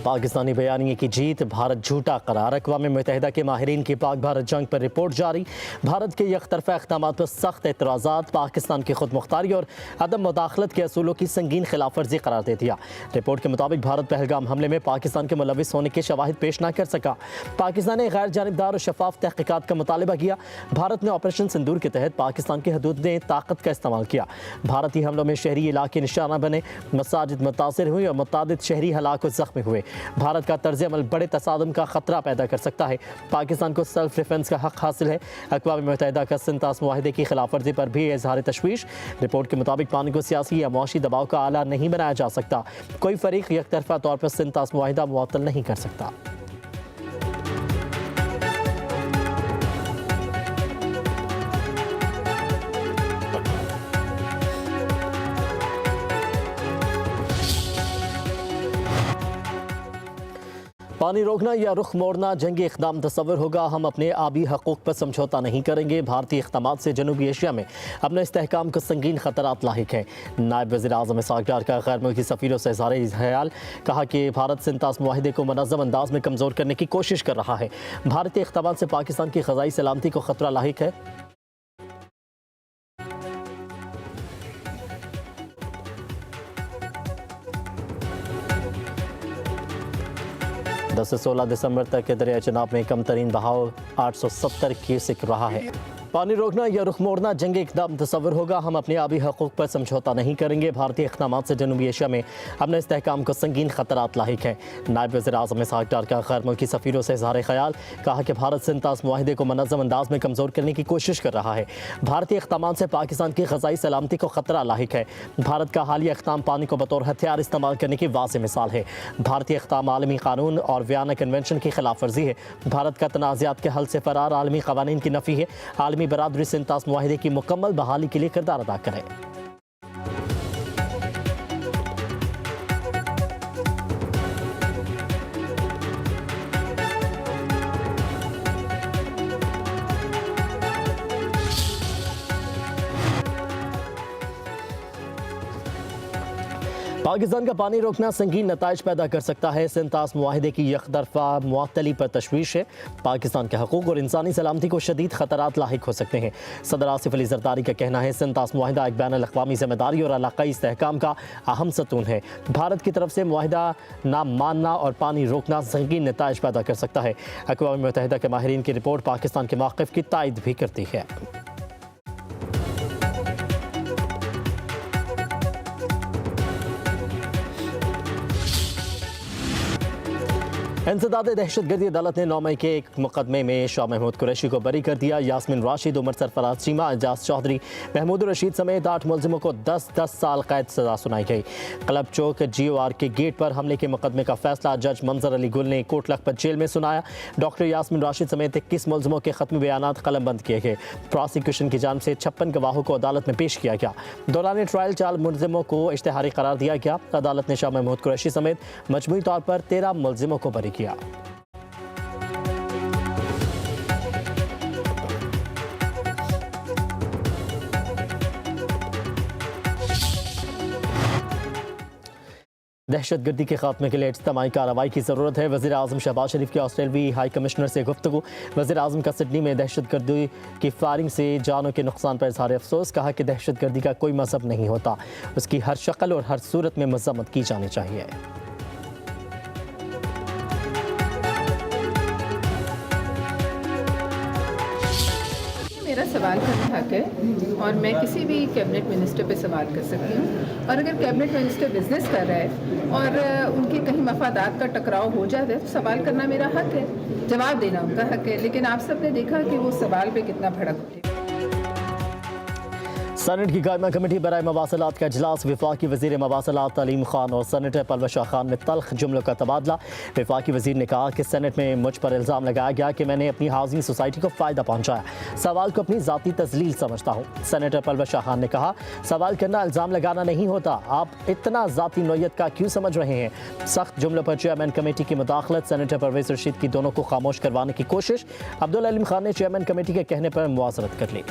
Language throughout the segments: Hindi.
पाकिस्तानी बयानिए की जीत, भारत झूठा करार। अक़वाम मुत्तहिदा के माहिरीन की पाक भारत जंग पर रिपोर्ट जारी। भारत के यकतरफा इक़दामात पर सख्त एतराज़ात, पाकिस्तान की खुद मुख्तारी और अदम मुदाखलत के असूलों की संगीन खिलाफ वर्जी करार दे दिया। रिपोर्ट के मुताबिक भारत पहलगाम हमले में पाकिस्तान के मुलविस होने के शवाहिद पेश न कर सका। पाकिस्तान ने गैर जानिबदार और शफाफ तहक़ीक़ात का मुतालबा किया। भारत ने ऑपरेशन सिंदूर के तहत पाकिस्तान की हदूद में ताकत का इस्तेमाल किया। भारतीय हमलों में शहरी इलाके निशाना बने, मसाजिद मुतासिर हुई और मुतादिद शहरी हलाक और ज़ख्मी हुए। भारत का तर्ज अमल बड़े तसादम का खतरा पैदा कर सकता है। पाकिस्तान को सेल्फ डिफेंस का हक हासिल है। अक़वाम मुत्तहिदा का सिंतास मुआहिदे की खिलाफ वर्जी पर भी इजहार तशवीश। रिपोर्ट के मुताबिक पानी को सियासी या मुआशी दबाव का आला नहीं बनाया जा सकता। कोई फरीक यकतरफा तौर पर सिंतास मुआहिदा मुअत्तल नहीं कर सकता। पानी रोकना या रुख मोड़ना जंगी इक़दाम तस्वर होगा। हम अपने आबी हकूक़ पर समझौता नहीं करेंगे। भारतीय इक़दामात से जनूबी एशिया में अपने इस्तेहकाम को संगीन ख़तरात लाहिक है। नायब वज़ीर आज़म इसहाक़ डार का गैर मुल्की सफ़ीरों से इज़हार ख़याल, कहा कि भारत सिंतास मुआहिदे को मुनज़्ज़म अंदाज़ में कमज़ोर करने की कोशिश कर रहा है। भारतीय इक़दामात से पाकिस्तान की ख़ज़ाई सलामती को ख़तरा लाहिक है। 10 से 16 दिसंबर तक के दरिया चनाब में कम तरीन बहाव 870 क्यूसेक रहा है। पानी रोकना या रुख मोड़ना जंगी इक़दाम तस्वर होगा। हम अपने आबी हकूक़ पर समझौता नहीं करेंगे। भारतीय इक़दामात से जनूबी एशिया में अपने इस्तेहकाम को संगीन ख़तरात लाहिक है। नायब वज़ीर आज़म इसहाक़ डार का गैर मुल्की सफ़ीरों से इज़हार ख़याल, कहा कि भारत सिंतास मुआहिदे को मुनज़्ज़म अंदाज़ में कमज़ोर करने की कोशिश कर रहा है। भारतीय इक़दामात से पाकिस्तान की ग़ज़ाई सलामती को ख़तरा लाहिक है। भारत का हालिया इक़दाम पानी को बतौर हथियार इस्तेमाल करने की वाज़ेह मिसाल है। भारतीय इक़दाम आलमी कानून और वियना कन्वेंशन की खिलाफ वर्जी है। भारत का तनाज़ात के हल से फ़रार आलमी क़वानीन की नफ़ी है। आलमी बरादरी सिंतास मुआहिदे की मुकम्मल बहाली के लिए किरदार अदा करें। पाकिस्तान का पानी रोकना संगीन नताइज पैदा कर सकता है। सिंतास मुआहिदे की यकतरफा मुअत्तली पर तशवीश है। पाकिस्तान के हकूक़ और इंसानी सलामती को शदीद ख़तरात लाहिक हो सकते हैं। सदर आसिफ अली ज़रदारी का कहना है, सिंतास मुआहिदा एक बैनुल अक़वामी ज़िम्मेदारी और इलाक़ाई इस्तेहकाम का अहम सतून है। भारत की तरफ से मुआहिदा ना मानना और पानी रोकना संगीन नताइज पैदा कर सकता है। अक़वाम मुत्तहिदा के माहिरीन की रिपोर्ट पाकिस्तान के मौक़िफ़ की तायद भी करती है। इंसदाद दहशतगर्दी अदालत ने 9 मई के एक मुकदमे में शाह महमूद कुरैशी को बरी कर दिया। यास्मीन राशिद, उमर सरफराज चीमा, एजाज चौधरी, महमूद रशीद समेत 8 मुलजिमों को 10-10 साल कैद सजा सुनाई गई। क्लब चौक GOR के गेट पर हमले के मुकदमे का फैसला जज मंजर अली गुल ने कोट लखपत जेल में सुनाया। डॉक्टर यास्मीन राशिद समेत 21 मुलजिमों के खत्मी बयानात कलमबंद किए गए। प्रोसिक्यूशन की जानिब से 56 गवाहों को अदालत में पेश किया गया। दौरान ट्रायल 4 मुलजिमों को इश्तिहारी करार दिया गया। अदालत ने शाह महमूद कुरैशी समेत मजमूई तौर पर 13 मुलजिमों को बरी किया। दहशतगर्दी के खात्मे के लिए इज्तिमाई कार्रवाई की ज़रूरत है। वज़ीर आज़म शहबाज शरीफ के ऑस्ट्रेलवी हाई कमिश्नर से गुफ्तगू। वज़ीर आज़म का सिडनी में दहशतगर्दी की फायरिंग से जानों के नुकसान पर इज़हार अफसोस, कहा कि दहशतगर्दी का कोई मज़हब नहीं होता, उसकी हर शक्ल और हर सूरत में मज़म्मत की जानी चाहिए। मेरा सवाल करने हक है और मैं किसी भी कैबिनेट मिनिस्टर पे सवाल कर सकती हूँ। और अगर कैबिनेट मिनिस्टर बिजनेस कर रहा है और उनके कहीं मफादात का टकराव हो जाता है तो सवाल करना मेरा हक है, जवाब देना उनका हक है। लेकिन आप सब ने देखा कि वो सवाल पे कितना भड़क उठे। सेनेट की कायमा कमेटी बराए मवासलात का इजलास। वफाकी वज़ीर मवासलात तलीम खान और सेनेटर परवेश शाह खान में तल्ख जुमलों का तबादला। वफाकी वज़ीर ने कहा कि सेनेट में मुझ पर इल्ज़ाम लगाया गया कि मैंने अपनी हाउसिंग सोसाइटी को फ़ायदा पहुँचाया। सवाल को अपनी ज़ाती तज़लील समझता हूँ। सेनेटर परवेश शाह खान ने कहा, सवाल करना इल्ज़ाम लगाना नहीं होता, आप इतना ज़ाती नौयत का क्यों समझ रहे हैं। सख्त जुमलों पर चेयरमैन कमेटी की मुदाखलत। सेनेटर परवेज़ रशीद की दोनों को खामोश करवाने की कोशिश। अब्दुल अलीम खान ने चेयरमैन कमेटी के कहने पर मुआज़रत कर ली।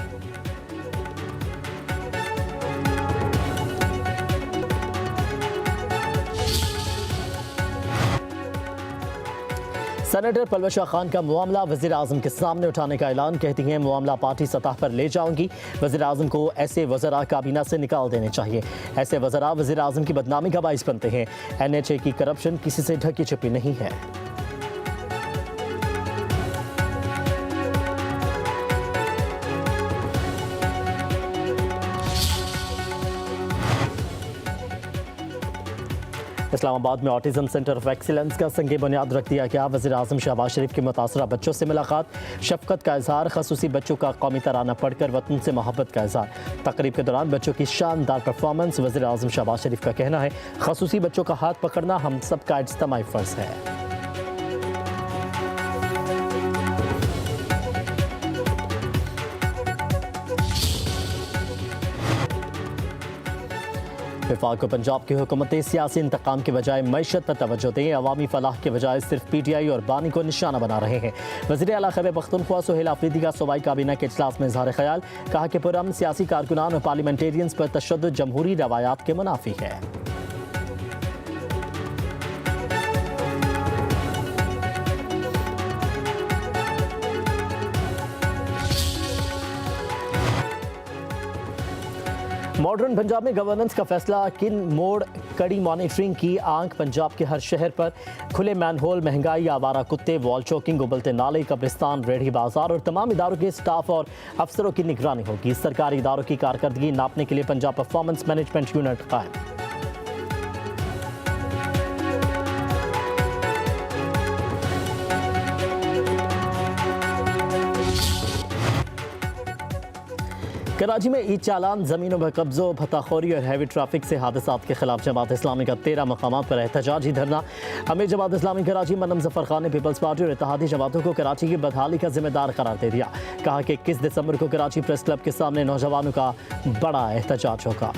सेनेटर पलवशा खान का मामला वज़ीर आज़म के सामने उठाने का ऐलान। कहती हैं मामला पार्टी सतह पर ले जाऊंगी। वज़ीर आज़म को ऐसे वज़रा काबीना से निकाल देने चाहिए। ऐसे वज़रा वज़ीर आज़म की बदनामी का बाइस बनते हैं। NHA की करप्शन किसी से ढकी छिपी नहीं है। इस्लामाबाद में ऑटिज़म सेंटर ऑफ एक्सीलेंस का संग बुनियाद रख दिया गया। वज़ीर आज़म शहबाज शरीफ की मुतासरा बच्चों से मुलाकात, शफकत का इजहार, खसूसी बच्चों का कौमी तराना पढ़कर वतन से मोहब्बत का इजहार। तकरीब के दौरान बच्चों की शानदार परफॉर्मेंस। वज़ीर आज़म शहबाज शरीफ का कहना है खसूसी बच्चों का हाथ पकड़ना हम सबका इज्तिमाई फ़र्ज़ है। वफाक को पंजाब की हुकूमतें सियासी इंतकाम के बजाय मईशत पर तवज्जो दें। अवामी फलाह के बजाय सिर्फ PTI और बानी को निशाना बना रहे हैं। वज़ीर आला खैबर पख्तूनख्वा सुहेल आफरीदी का सूबाई काबीना के इजलास में इज़हार ख्याल। कहा कि पुरअमन सियासी कारकुनान और पार्लियामेंटेरियंस पर तशद्दुद जमहूरी रवायात के मुनाफी है। मॉडर्न पंजाब में गवर्नेंस का फैसला, किन मोड़, कड़ी मॉनिटरिंग की आंख। पंजाब के हर शहर पर खुले मैनहोल, महंगाई, आवारा कुत्ते, वॉल चौकिंग, उबलते नाले, कब्रिस्तान, रेहड़ी बाजार और तमाम इदारों के स्टाफ और अफसरों की निगरानी होगी। सरकारी इदारों की कारकर्दगी नापने के लिए पंजाब परफॉर्मेंस मैनेजमेंट यूनिट कायम। कराची में ईद चालान, जमीनों पर कब्जों, भत्ताखोरी और हैवी ट्रैफिक से हादसात के खिलाफ जमात इस्लामी का 13 मकामात पर एहतजाजी धरना। अमीर जमात इस्लामी कराची मन्नम जफर खान ने पीपल्स पार्टी और इत्तेहादी जमातों को कराची की बदहाली का जिम्मेदार करार दे दिया। कहा कि 21 दिसंबर को कराची प्रेस क्लब के सामने नौजवानों का बड़ा एहतजाज होगा।